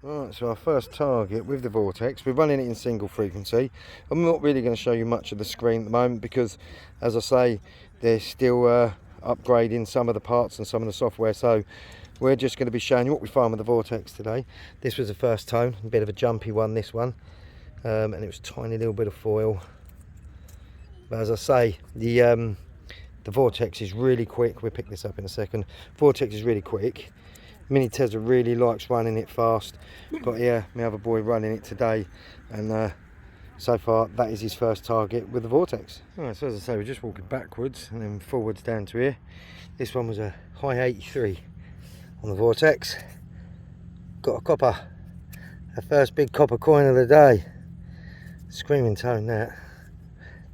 Right, so our first target with the Vortex, we're running it in single frequency. I'm not really going to show you much of the screen at the moment because, as I say, they're still upgrading some of the parts and some of the software, so we're just going to be showing you what we found with the Vortex today. This was the first tone, a bit of a jumpy one, this one, and it was a tiny little bit of foil. But as I say, the Vortex is really quick. We'll pick this up in a second. Vortex is really quick. Mini Tesla really likes running it fast, but yeah, my other boy running it today, and so far that is his first target with the Vortex. Alright, so as I say, we're just walking backwards and then forwards down to here. This one was a high 83 on the Vortex. Got a copper, our first big copper coin of the day. Screaming tone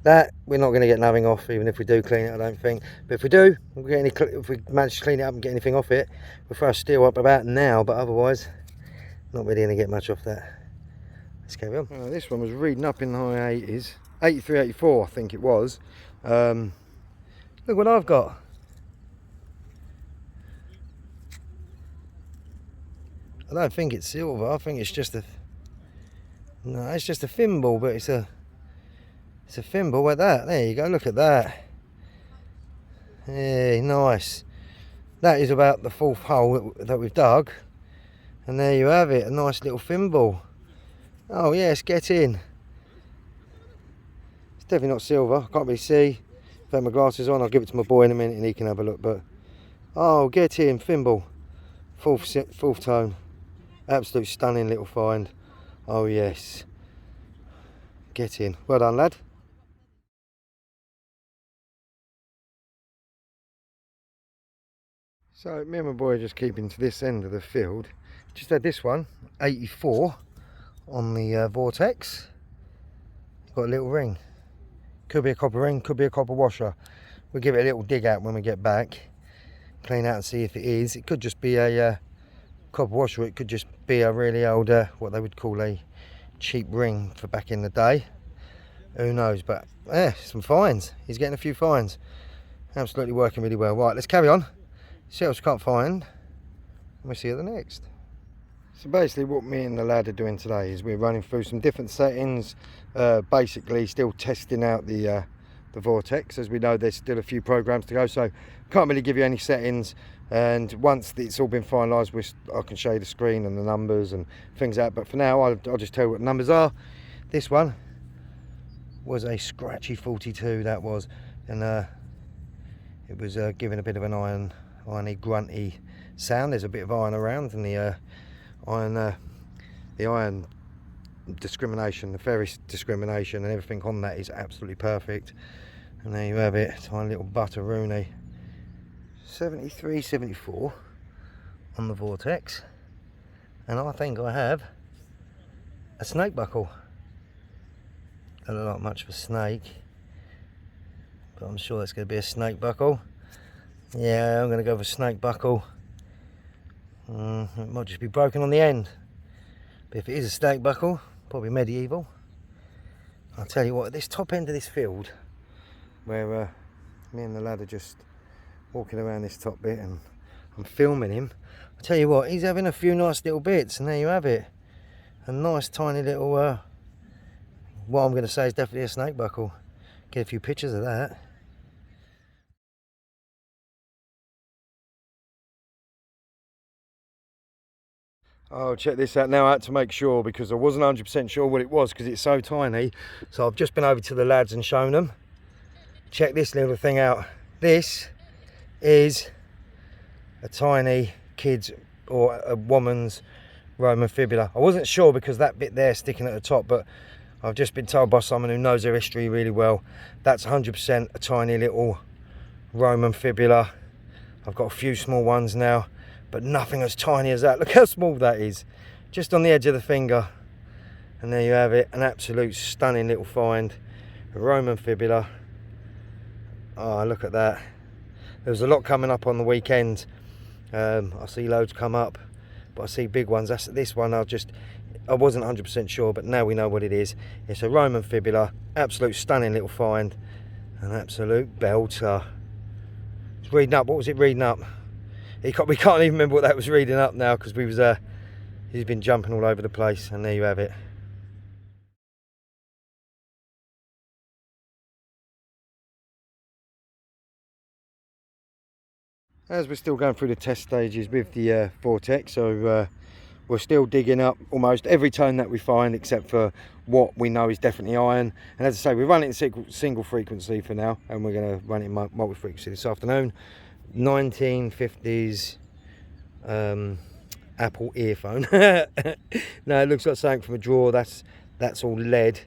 that we're not going to get nothing off, even if we do clean it, I don't think. But if we do, if we manage to clean it up and get anything off it, we'll throw steel up about now, but otherwise not really going to get much off that. Let's carry on. This one was reading up in the high 80s, 83, 84 I think it was. Look what I've got. I don't think it's silver, I think it's just a, no, it's just a thimble, but it's a thimble like that. There you go, look at that. Yeah, nice. That is about the fourth hole that we've dug, and there you have it, a nice little thimble. Oh yes, get in. It's definitely not silver, I can't really see. If I have my glasses on, I'll give it to my boy in a minute and he can have a look. But oh, get in, thimble, fourth tone, absolute stunning little find. Oh yes, get in. Well done, lad. So me and my boy are just keeping to this end of the field. Just had this one, 84 on the Vortex. Got a little ring. Could be a copper ring, could be a copper washer. We'll give it a little dig out when we get back. Clean out and see if it is. It could just be a copper washer. It could just be a really old, what they would call a cheap ring for back in the day. Who knows, but some finds. He's getting a few finds. Absolutely working really well. Right, let's carry on. See what else we can't find, and we'll see you at the next. So basically what me and the lad are doing today is we're running through some different settings, basically still testing out the Vortex. As we know, there's still a few programs to go, so can't really give you any settings, and once it's all been finalised, I can show you the screen and the numbers and things like that, but for now I'll just tell you what the numbers are. This one was a scratchy 42, that was, and it was giving a bit of an irony, grunty sound. There's a bit of iron around, and the iron discrimination, the ferrous discrimination and everything on that is absolutely perfect. And there you have it, tiny little butteroony. 73, 74 on the Vortex, and I think I have a snake buckle. Doesn't look like much of a snake, but I'm sure that's going to be a snake buckle. Yeah, I'm going to go for snake buckle. It might just be broken on the end, but if it is a snake buckle, probably medieval. I'll tell you what, at this top end of this field, where me and the lad are just walking around this top bit and I'm filming him, I'll tell you what, he's having a few nice little bits, and there you have it. A nice tiny little, what I'm going to say is definitely a snake buckle. Get a few pictures of that. Oh, check this out now. I had to make sure because I wasn't 100% sure what it was because it's so tiny. So I've just been over to the lads and shown them. Check this little thing out. This is a tiny kid's or a woman's Roman fibula. I wasn't sure because that bit there sticking at the top, but I've just been told by someone who knows their history really well, that's 100% a tiny little Roman fibula. I've got a few small ones now, but nothing as tiny as that. Look how small that is, just on the edge of the finger. And there you have it, an absolute stunning little find, a Roman fibula. Oh, look at that. There was a lot coming up on the weekend. I see loads come up, but I see big ones. That's this one. I wasn't 100% sure, but now we know what it is. It's a Roman fibula, absolute stunning little find, an absolute belter. It's reading up. What was it reading up? We can't even remember what that was reading up now, because he's been jumping all over the place. And there you have it. As we're still going through the test stages with the Vortex, so we're still digging up almost every tone that we find, except for what we know is definitely iron. And as I say, we run it in single frequency for now, and we're going to run it in multi-frequency this afternoon. 1950s Apple earphone. No, it looks like something from a drawer. That's all lead,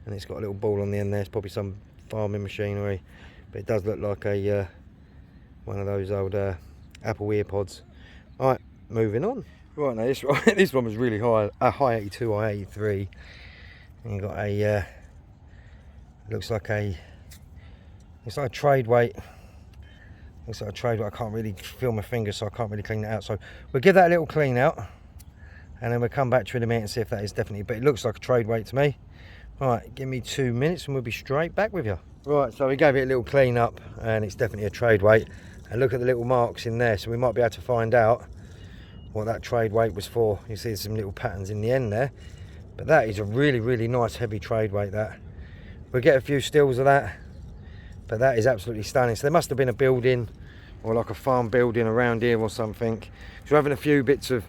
and it's got a little ball on the end there. It's probably some farming machinery, but it does look like a one of those old Apple EarPods. All right, moving on. Right, now this one was really high, a high 82, high 83. And you got a looks like a trade weight. Looks like a trade weight. I can't really feel my fingers, so I can't really clean it out. So we'll give that a little clean out, and then we'll come back to it in a minute and see if that is definitely. But it looks like a trade weight to me. All right, give me 2 minutes and we'll be straight back with you. Right, so we gave it a little clean up, and it's definitely a trade weight. And look at the little marks in there, so we might be able to find out what that trade weight was for. You see some little patterns in the end there, but that is a really, really nice heavy trade weight. That we'll get a few stills of that, but that is absolutely stunning. So there must have been a building or like a farm building around here or something. So we're having a few bits of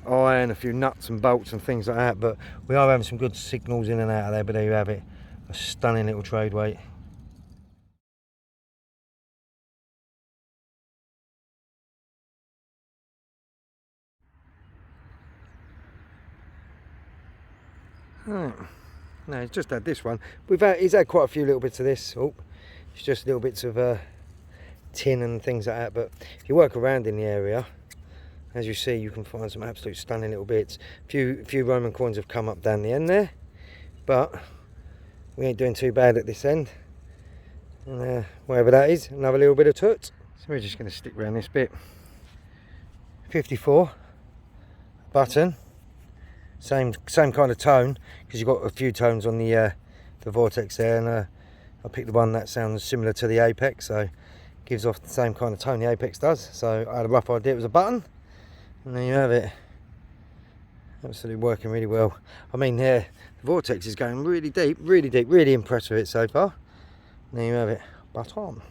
iron, a few nuts and bolts and things like that, but we are having some good signals in and out of there. But there you have it, a stunning little trade weight. Right. No, it's just had this one. He's had quite a few little bits of this. Oh, it's just little bits of tin and things like that. But if you work around in the area, as you see, you can find some absolute stunning little bits. A few Roman coins have come up down the end there, but we ain't doing too bad at this end. And wherever that is, another little bit of toot. So we're just going to stick around this bit. 54 button. Same kind of tone, because you've got a few tones on the Vortex there, and I picked the one that sounds similar to the Apex, so gives off the same kind of tone the Apex does. So I had a rough idea it was a button, and there you have it. Absolutely working really well. I mean, the Vortex is going really deep, really impressed with it so far. And there you have it, button.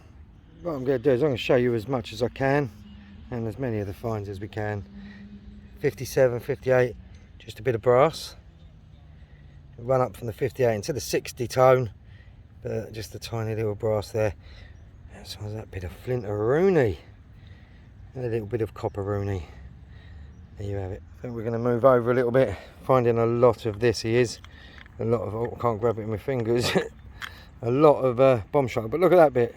What I'm going to do is I'm going to show you as much as I can, and as many of the finds as we can. 57, 58. Just a bit of brass. Run up from the 58 into the 60 tone, but just a tiny little brass there. So that bit of flint-a-rooney and a little bit of copper-rooney. There you have it. I think we're going to move over a little bit, finding a lot of this. He is a lot of. Oh, I can't grab it with my fingers. A lot of bomb shot. But look at that bit.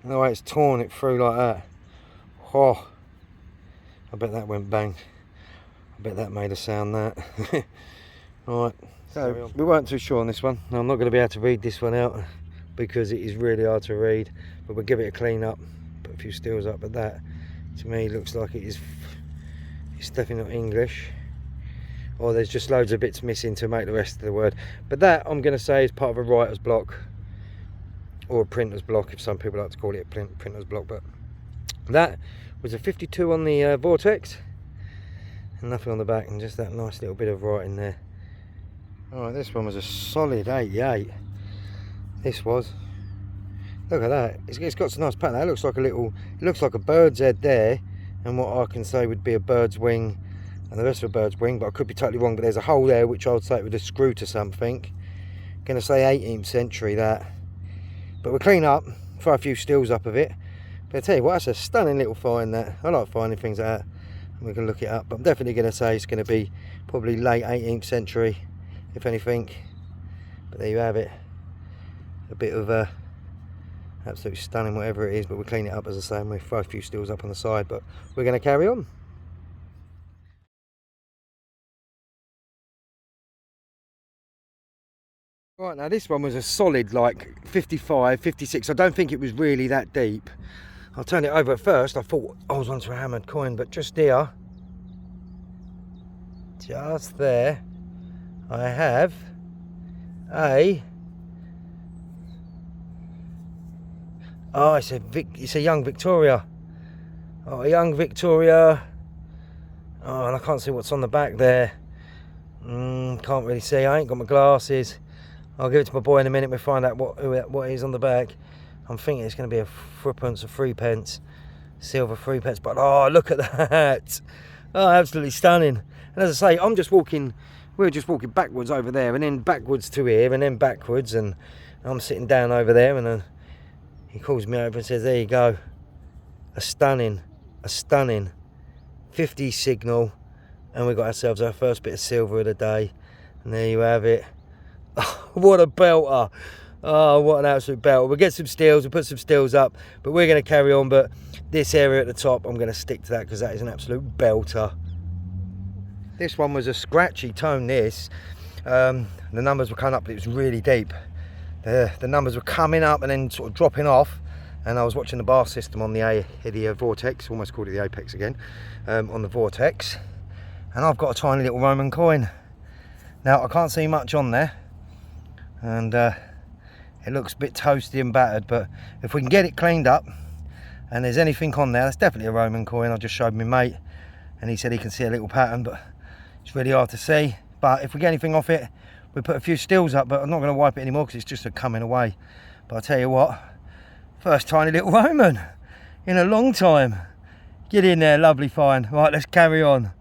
The way it's torn it through like that. Oh, I bet that went bang. I bet that made a sound, that. Right, so we weren't too sure on this one. Now, I'm not going to be able to read this one out because it is really hard to read, but we'll give it a clean up, put a few stills up. But that to me looks like it's definitely not English, or there's just loads of bits missing to make the rest of the word. But that, I'm going to say, is part of a writer's block or a printer's block, if some people like to call it a printer's block. But that was a 52 on the Vortex. Nothing on the back, and just that nice little bit of writing there. Alright, this one was a solid 88. This was. Look at that. It's got some nice pattern. That looks like it looks like a bird's head there, and what I can say would be a bird's wing, and the rest of a bird's wing, but I could be totally wrong. But there's a hole there which I would say it would have screwed to something. Gonna say 18th century that. But we'll clean up, throw a few stills up of it. But I tell you what, that's a stunning little find, that. I like finding things like that. We can look it up, but I'm definitely going to say it's going to be probably late 18th century, if anything. But there you have it. A bit of absolutely stunning, whatever it is, but we'll clean it up, as I say, and we'll throw a few stills up on the side, but we're going to carry on. Right, now this one was a solid like 55, 56. I don't think it was really that deep. I'll turn it over at first. I thought I was onto a hammered coin, but just here, just there, I have it's a young Victoria. Oh, a young Victoria. Oh, and I can't see what's on the back there. Can't really see. I ain't got my glasses. I'll give it to my boy in a minute. We'll find out what is on the back. I'm thinking it's going to be a threepence or 3p, silver 3p. But oh, look at that! Oh, absolutely stunning. And as I say, we're just walking backwards over there, and then backwards to here, and then backwards, and I'm sitting down over there, and he calls me over and says, "There you go, a stunning 50 signal," and we got ourselves our first bit of silver of the day. And there you have it. Oh, what a belter! Oh, what an absolute belter. We'll get some stills, we'll put some stills up, but we're going to carry on. But this area at the top, I'm going to stick to that because that is an absolute belter. This one was a scratchy tone, this. The numbers were coming up, but it was really deep. The numbers were coming up and then sort of dropping off. And I was watching the bar system on the Vortex, almost called it the Apex again, on the Vortex. And I've got a tiny little Roman coin. Now, I can't see much on there. And it looks a bit toasty and battered, but if we can get it cleaned up and there's anything on there, that's definitely a Roman coin. I just showed my mate and he said he can see a little pattern, but it's really hard to see. But if we get anything off it, we put a few stills up, but I'm not going to wipe it anymore because it's just coming away. But I'll tell you what, first tiny little Roman in a long time. Get in there, lovely find. Right, let's carry on.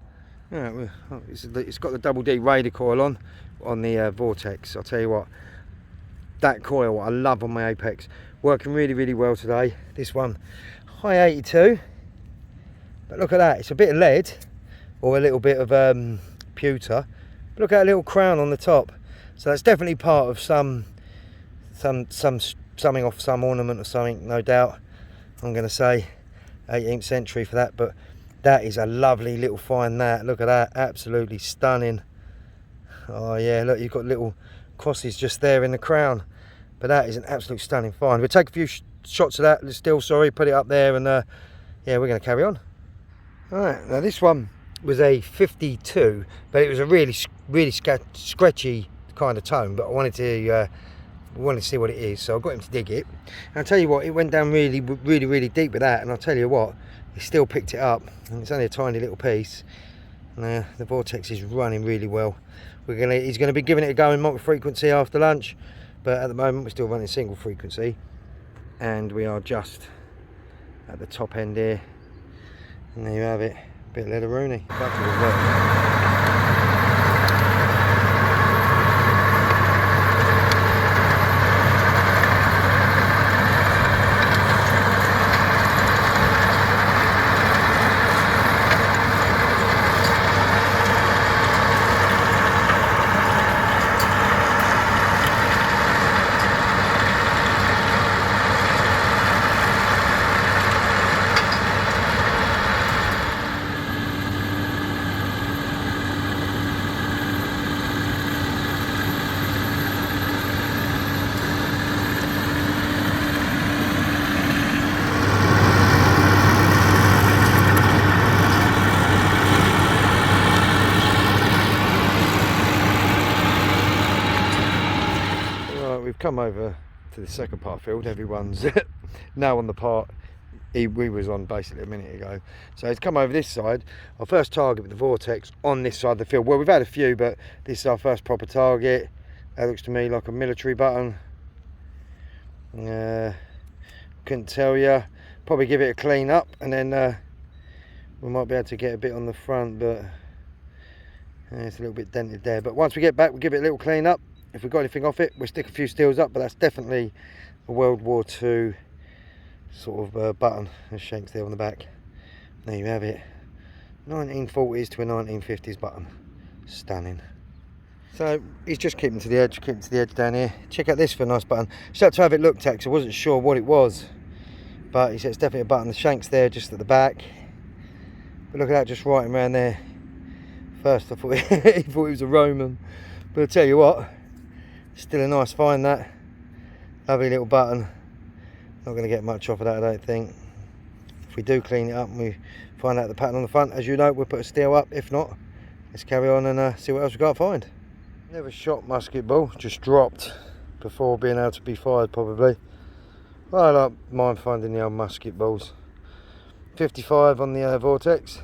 Yeah, it's got the double D radar coil on the Vortex. I'll tell you what, that coil I love on my Apex, working really, really well today. This one, high 82, but look at that, it's a bit of lead or a little bit of pewter. But look at that little crown on the top. So that's definitely part of something off some ornament or something, no doubt. I'm going to say 18th century for that, but that is a lovely little find. That, look at that, absolutely stunning. Oh yeah, look, you've got little crosses just there in the crown, but that is an absolute stunning find. We'll take a few shots of that still, put it up there, and yeah, we're going to carry on. All right, now this one was a 52, but it was a really scratchy kind of tone, but I wanted to see what it is, so I got him to dig it. And I'll tell you what, it went down really deep with that, and I'll tell you what, he still picked it up, and it's only a tiny little piece. And the Vortex is running really well. He's going to be giving it a go in multi-frequency after lunch, but at the moment we're still running single frequency, and we are just at the top end here. And there you have it, a bit of leather Rooney. Back to the work. Come over to the second part field. Everyone's now on the part we was on basically a minute ago. So it's come over this side. Our first target with the Vortex on this side of the field. Well, we've had a few, but this is our first proper target. That looks to me like a military button. Couldn't tell you. Probably give it a clean up, and then we might be able to get a bit on the front, but it's a little bit dented there. But once we get back, we'll give it a little clean up. If we've got anything off it, we'll stick a few steels up, but that's definitely a World War II sort of button. There's shanks there on the back. There you have it. 1940s to a 1950s button. Stunning. So he's just keeping to the edge down here. Check out this for a nice button. Just had to have it looked at because I wasn't sure what it was, but he said it's definitely a button. The shank's there just at the back, but look at that, just right around there. First I thought he thought it was a Roman, but I'll tell you what, still a nice find. That lovely little button. Not going to get much off of that, I don't think. If we do clean it up and we find out the pattern on the front, as you know, we'll put a steel up. If not, let's carry on and see what else we've got to find. Never shot musket ball, just dropped before being able to be fired probably. Well, I like mind finding the old musket balls. 55 on the Vortex,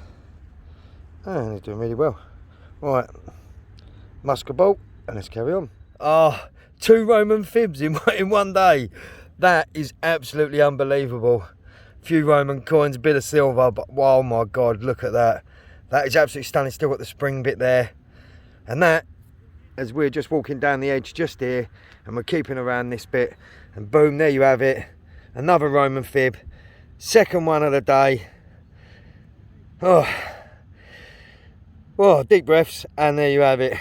and he's doing really well. Right, musket ball, and let's carry on. Ah, 2 Roman fibs in one day. That is absolutely unbelievable. A few Roman coins, a bit of silver, but oh my God, look at that. That is absolutely stunning. Still got the spring bit there. And that, as we're just walking down the edge just here, and we're keeping around this bit, and boom, there you have it. Another Roman fib. Second one of the day. Oh, deep breaths, and there you have it.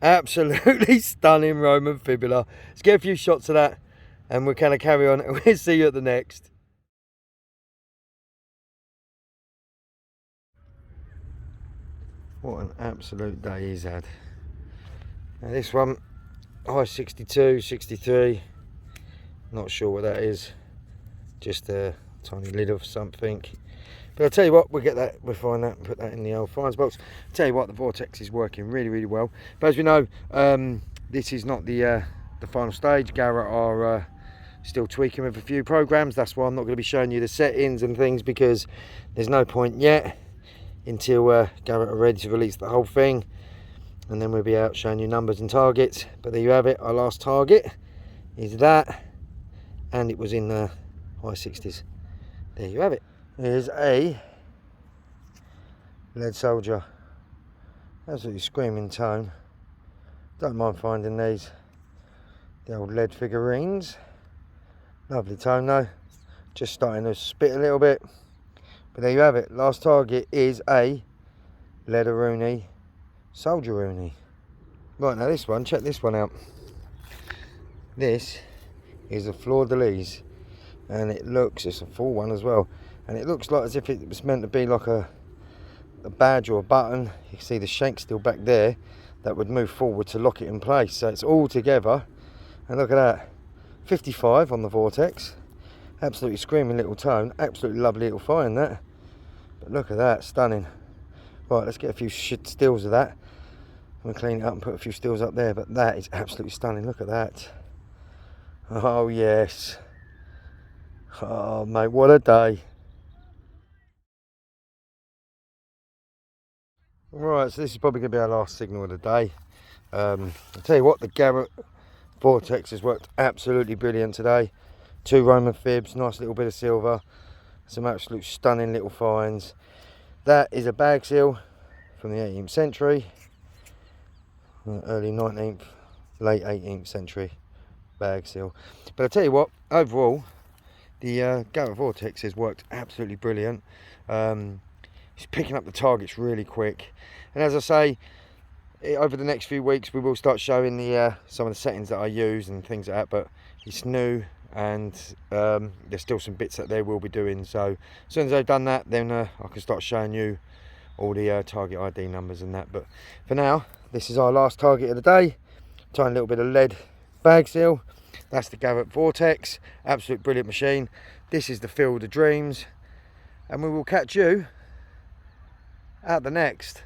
Absolutely stunning Roman fibula. Let's get a few shots of that, and we're going to carry on, and we'll see you at the next. What an absolute day he's had. Now this one, high 62, 63, not sure what that is, just a tiny lid of something. But I'll tell you what, we'll find that and put that in the old finds box. I'll tell you what, the Vortex is working really, really well. But as we know, this is not the final stage. Garrett are still tweaking with a few programs. That's why I'm not going to be showing you the settings and things, because there's no point yet until Garrett are ready to release the whole thing, and then we'll be out showing you numbers and targets. But there you have it. Our last target is that, and it was in the high 60s. There you have it. Here's a lead soldier. Absolutely screaming tone. Don't mind finding these. The old lead figurines. Lovely tone though. Just starting to spit a little bit. But there you have it. Last target is a leaderoonie soldieroonie. Right, now this one, check this one out. This is a fleur de lis, and it's a full one as well, and it looks like as if it was meant to be like a badge or a button. You can see the shank still back there that would move forward to lock it in place, so it's all together. And look at that, 55 on the Vortex. Absolutely screaming little tone, absolutely lovely little find that. But look at that, stunning. Right, let's get a few stills of that. We'll clean it up and put a few stills up there, but that is absolutely stunning. Look at that. Oh yes. Oh mate, what a day. Right, so this is probably going to be our last signal of the day. I'll tell you what, the Garrett Vortex has worked absolutely brilliant today. 2 Roman fibs, nice little bit of silver, some absolute stunning little finds. That is a bag seal from the 18th century, early 19th, late 18th century bag seal. But I'll tell you what, overall, the Garrett Vortex has worked absolutely brilliant. It's picking up the targets really quick, and as I say, over the next few weeks we will start showing the some of the settings that I use and things like that. But it's new, and there's still some bits that they will be doing, so as soon as I've done that, then I can start showing you all the target ID numbers and that. But for now, this is our last target of the day. Tiny little bit of lead bag seal. That's the Garrett Vortex, absolute brilliant machine. This is the Field of Dreams, and we will catch you at the next.